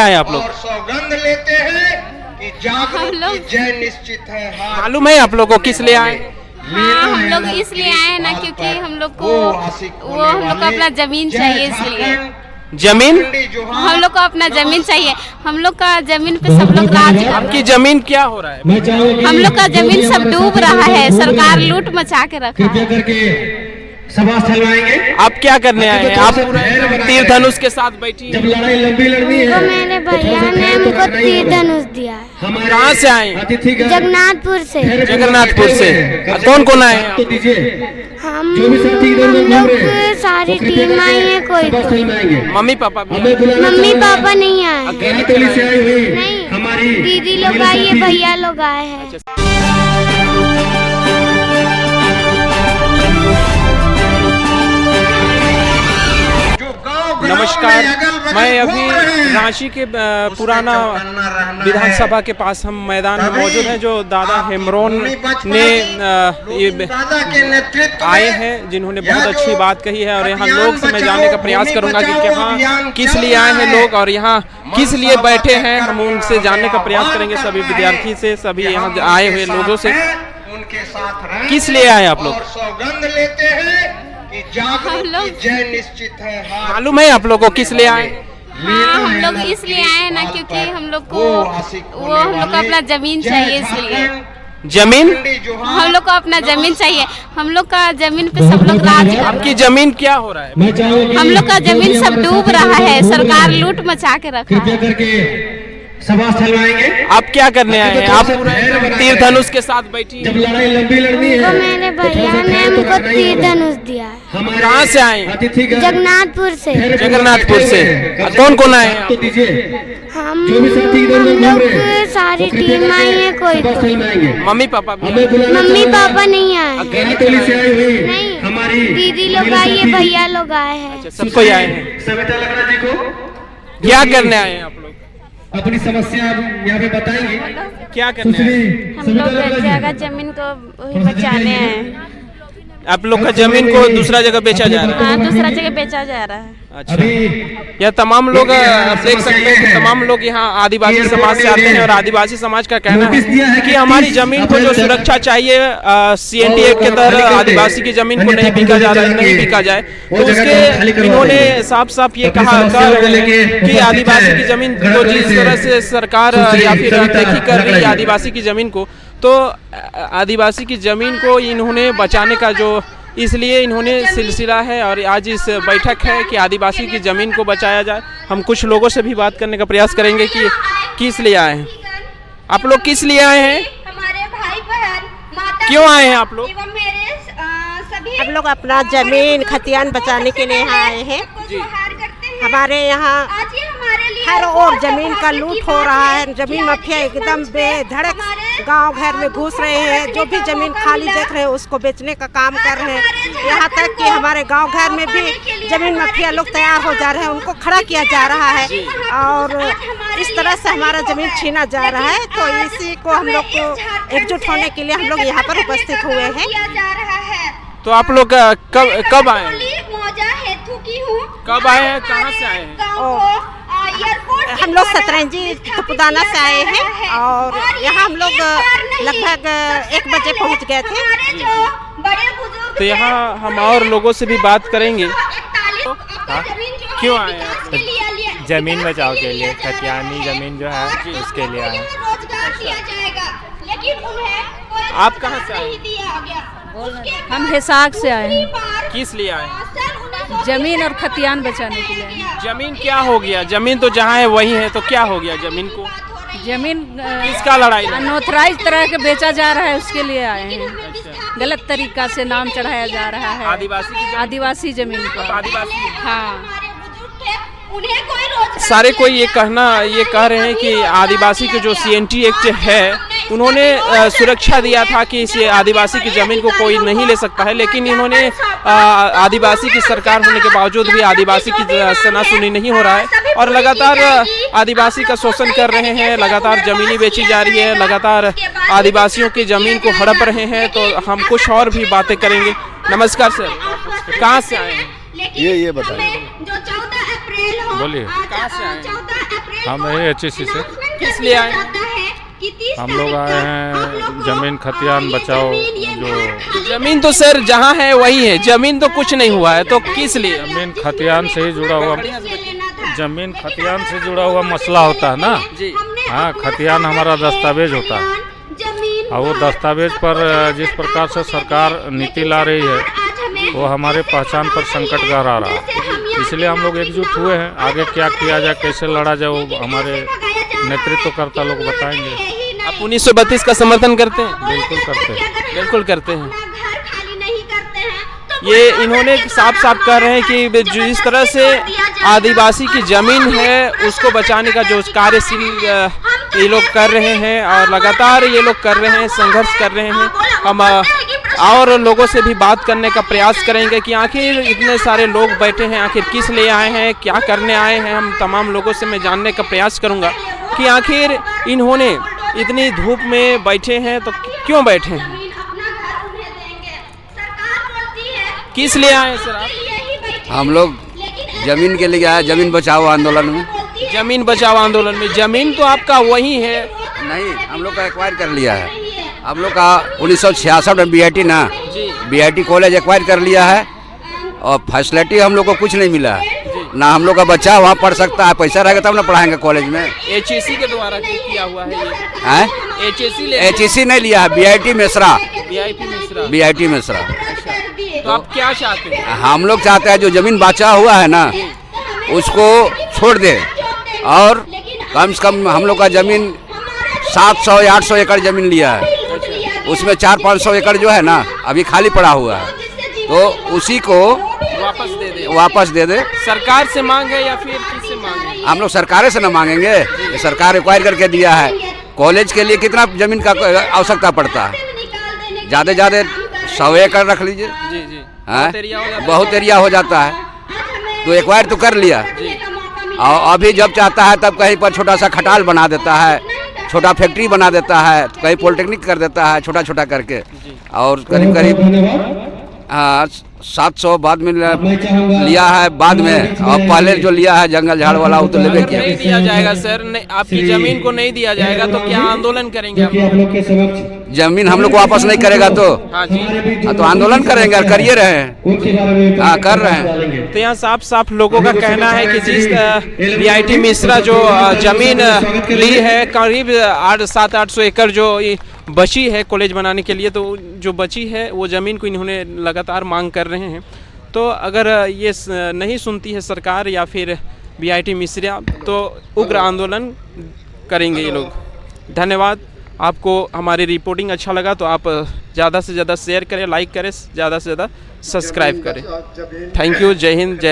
आए आप लोग? सौगंध लेते हैं कि जागरूक की जय निश्चित है। मालूम है आप लोग को किस लिए आए? हाँ, हम लोग इसलिए आए ना क्योंकि हम लोग को अपना जमीन चाहिए, इसलिए जमीन? हम लोग को अपना जमीन चाहिए। हम लोग का जमीन पे सब लोग राज कर। आपकी जमीन क्या हो रहा है? हम लोग का जमीन सब डूब रहा है, सरकार लूट मचा के रखा है। करके सभा स्थलवाएंगे। आप क्या करने आए हैं? आप पूरे तीर धनुष के साथ बैठी जब हैं। लड़ाई लंबी लड़नी है मेरे भैया ने हमको तीर धनुष दिया है। कहाँ से आए? जगन्नाथपुर से। जगन्नाथपुर से। कौन कौन आए हैं? तो दीजिए हम जो भी साथी इधर उधर घूम रहे हैं, लोग सारी टीम आई है, कोई सभा स्थलवाएंगे। मम्मी पापा भी? हमें बुलाना मम्मी चाहते हैं। पापा नहीं आए हैं। अकेली टोली से आई हुई नहीं, हमारी दीदी लोग आई है, भैया लोग आए हैं। नमस्कार, मैं अभी रांची के पुराना विधानसभा के पास हम मैदान में मौजूद हैं, जो दादा हेम्ब्रोन ने आए हैं, जिन्होंने बहुत अच्छी बात कही है। और यहाँ लोग से मैं जानने का प्रयास करूंगा कि यहाँ किस लिए आए हैं लोग और यहाँ किस लिए बैठे हैं। हम उनसे जानने का प्रयास करेंगे, सभी विद्यार्थी से, सभी यहाँ आए हुए लोगों से। उनके साथ किस लिए आए आप लोग? सौगंध लेते हैं कि जागरूक की जय निश्चित है। मालूम है आप लोग को किस लिए आए? हाँ, हम लोग इसलिए आए ना क्योंकि हम लोग को अपना जमीन चाहिए, इसलिए जमीन? हम लोग को अपना जमीन चाहिए। हम लोग का जमीन पे सब लोग राज कर। आपकी जमीन क्या हो रहा है? हम लोग का जमीन सब डूब रहा है, सरकार लूट मचा के रखा है। करके सभा स्थलवाएंगे। आप क्या करने आए हैं? आप पूरे तीर धनुष के साथ बैठी जब हैं। लड़ाई लंबी लड़नी है मेरे भैया ने हमको तीर धनुष दिया है। कहाँ से आए? जगन्नाथपुर से। जगन्नाथपुर से। कौन कौन आए हैं? तो दीजिए हम जो भी साथी इधर उधर घूम रहे हैं, लोग सारी टीम आई है, कोई सभा स्थलवाएंगे। मम्मी पापा भी? हमें बुलाना मम्मी चाहते हैं। पापा नहीं आए हैं। अकेली टोली से आई हुई नहीं, हमारी दीदी लोग आई है, भैया लोग आए हैं। सब कोई आए हैं। सविता लकड़ा जी को क्या करने आए हैं आप लोग? अपनी समस्या यहाँ पे बताएंगे। क्या करने आए हैं? हम लोग जगह जमीन को वही बचाने हैं। आप लोग का जमीन को दूसरा जगह बेचा जा रहा है? हाँ, दूसरा जगह बेचा जा रहा है। अच्छा, यह तमाम लोग आप देख सकते हैं कि तमाम लोग यहाँ आदिवासी समाज से आते हैं और आदिवासी समाज का कहना है कि हमारी जमीन को जो सुरक्षा चाहिए CNT एक्ट के तहत आदिवासी की जमीन को नहीं बिका जा रहा है, नहीं बिका जाए। तो उसके इन्होंने साफ साफ ये कहा कि आदिवासी की जमीन को जिस तरह से सरकार या फिर अनदेखी कर रही है आदिवासी की जमीन को, तो आदिवासी की जमीन को इन्होंने बचाने का जो इसलिए इन्होंने सिलसिला है और आज इस बैठक है कि आदिवासी की ज़मीन को बचाया जाए। हम कुछ लोगों से भी बात करने का प्रयास करेंगे कि किस लिए आए हैं। आप लोग किस लिए आए हैं? हमारे भाई बहन माता क्यों आए हैं आप लोग? एवं मेरे सभी हम लोग अपना जमीन खतियान बचाने के लिए यहाँ आए हैं। हमारे यहाँ हर ओर जमीन का लूट हो रहा है। जमीन माफिया एकदम बेधड़क गांव घर में घुस रहे हैं। जो भी जमीन खाली देख रहे हैं उसको बेचने का काम कर रहे हैं। यहाँ तक कि हमारे गांव घर में भी जमीन माफिया लोग तैयार हो जा रहे हैं, उनको खड़ा किया जा रहा है और इस तरह से हमारा जमीन छीना जा रहा है। तो इसी को हम लोग को एकजुट होने के लिए हम लोग यहाँ पर उपस्थित हुए हैं। तो आप लोग कब आए हैं? कब आए हैं? कहाँ से आए हैं? हम लोग सतरंजी तपुदाना से आए हैं और यहाँ हम लोग लगभग 1 बजे पहुँच गए थे। तो यहाँ हम और लोगों से भी बात करेंगे। क्यों आए हैं? जमीन बचाव के लिए, खतियानी जमीन जो है उसके लिए आए। आप कहाँ से आए हैं? हम हिसार से आए हैं। किस लिए आए हैं? जमीन और खतियान बचाने के लिए। जमीन क्या हो गया? जमीन तो जहाँ है वही है, तो क्या हो गया जमीन को? जमीन किसका लड़ाई? अनऑथराइज तरह के बेचा जा रहा है, उसके लिए आए हैं। गलत तरीका से नाम चढ़ाया जा रहा है आदिवासी जमीन को। आदिवासी, हाँ, सारे कोई ये कह रहे हैं कि आदिवासी के जो CNT एक्ट है उन्होंने सुरक्षा दिया था कि इस आदिवासी की ज़मीन को कोई नहीं ले सकता है, लेकिन इन्होंने आदिवासी की सरकार होने के बावजूद भी आदिवासी की सुनासुनी नहीं हो रहा है और लगातार आदिवासी का शोषण कर रहे हैं। लगातार ज़मीनें बेची जा रही है, लगातार आदिवासियों की ज़मीन को हड़प रहे हैं। तो हम कुछ और भी बातें करेंगे। नमस्कार सर, कहाँ से आए हैं? ये बताइए। जो 14 अप्रैल हो, बोलिए। कहाँ से आए हैं? 14 अप्रैल हम यही HEC से। किस लिए आए? हम लोग आए हैं जमीन खतियान बचाओ। जो जमीन तो सर जहाँ है वही है, जमीन तो कुछ नहीं हुआ है, तो किस लिए? जमीन खतियान से ही जुड़ा हुआ, जमीन खतियान से जुड़ा हुआ मसला होता है ना जी। हाँ, खतियान हमारा दस्तावेज होता है और वो दस्तावेज पर जिस प्रकार से सरकार नीति ला रही है वो हमारे पहचान पर संकट गहरा रहा है। इसलिए हम लोग एकजुट हुए हैं। आगे क्या किया जाए, कैसे लड़ा जाए, वो हमारे नेतृत्वकर्ता लोग बताएंगे। आप 1932 का समर्थन करते हैं? बिल्कुल करते हैं। बिल्कुल करते हैं। ये इन्होंने साफ साफ कह रहे हैं कि जिस तरह से आदिवासी की जमीन है उसको बचाने का जो कार्यशील ये लोग कर रहे हैं और लगातार ये लोग कर रहे हैं, संघर्ष कर रहे हैं। हम और लोगों से भी बात करने का प्रयास करेंगे कि आखिर इतने सारे लोग बैठे हैं, आखिर किस लिए आए हैं, क्या करने आए हैं। हम तमाम लोगों से मैं जानने का प्रयास करूंगा कि आखिर इन्होंने इतनी धूप में बैठे हैं तो क्यों बैठे हैं, किस लिए आए हैं सर आप? हम लोग जमीन के लिए आए, जमीन बचाओ आंदोलन में। जमीन बचाओ आंदोलन में? जमीन तो आपका वही है। नहीं, हम लोग का एक्वायर कर लिया है। हम लोग का 1966 में BIT ना BIT कॉलेज एक्वायर कर लिया है और फैसिलिटी हम लोग को कुछ नहीं मिला है ना। हम लोग का बच्चा वहाँ पढ़ सकता है, पैसा रहेगा तब ना पढ़ाएंगे कॉलेज में। HEC के द्वारा किया हुआ है ये? हैं? HEC नहीं लिया है, BIT मिश्रा। BIT मिश्रा। तो आप क्या चाहते हैं? हम लोग चाहते हैं जो जमीन बचा हुआ है ना उसको छोड़ दे और कम से कम हम लोग का जमीन 700 या 800 एकड़ जमीन लिया है, उसमें 400-500 एकड़ जो है ना अभी खाली पड़ा हुआ है, तो उसी को वापस दे दे। सरकार से मांग है या फिर किससे मांग है? हम लोग सरकार से न मांगेंगे, ये सरकार एक्वायर करके दिया है। कॉलेज के लिए कितना जमीन का आवश्यकता पड़ता है? ज़्यादा 100 एकड़ रख लीजिए। जी जी। बहुत एरिया हो जाता है, तो एक्वायर तो कर लिया और अभी जब चाहता है तब कहीं पर छोटा सा खटाल बना देता है, छोटा फैक्ट्री बना देता है, कहीं पॉलिटेक्निक कर देता है, छोटा छोटा करके। और करीब 700 बाद में लिया है, बाद में और पहले जो लिया है जंगल झाड़ वाला वो तो लेवे किया। नहीं दिया जाएगा सर, आपकी जमीन को नहीं दिया जाएगा तो क्या आंदोलन करेंगे आप लोग? जमीन हम लोग को वापस नहीं करेगा तो हाँ जी, तो आंदोलन करेंगे और करिए रहे हैं। हाँ, कर रहे हैं। तो यहाँ साफ साफ लोगों का कहना है कि जिस BIT मिश्रा जो जमीन ली है करीब 700-800 एकड़ जो बची है कॉलेज बनाने के लिए, तो जो बची है वो ज़मीन को इन्होंने लगातार मांग कर रहे हैं। तो अगर ये नहीं सुनती है सरकार या फिर BIT मिश्रा तो उग्र आंदोलन करेंगे ये लोग। धन्यवाद। आपको हमारी रिपोर्टिंग अच्छा लगा तो आप ज़्यादा से ज़्यादा शेयर करें, लाइक करें, ज़्यादा से ज़्यादा सब्सक्राइब करें। Thank you. जय हिंद, जय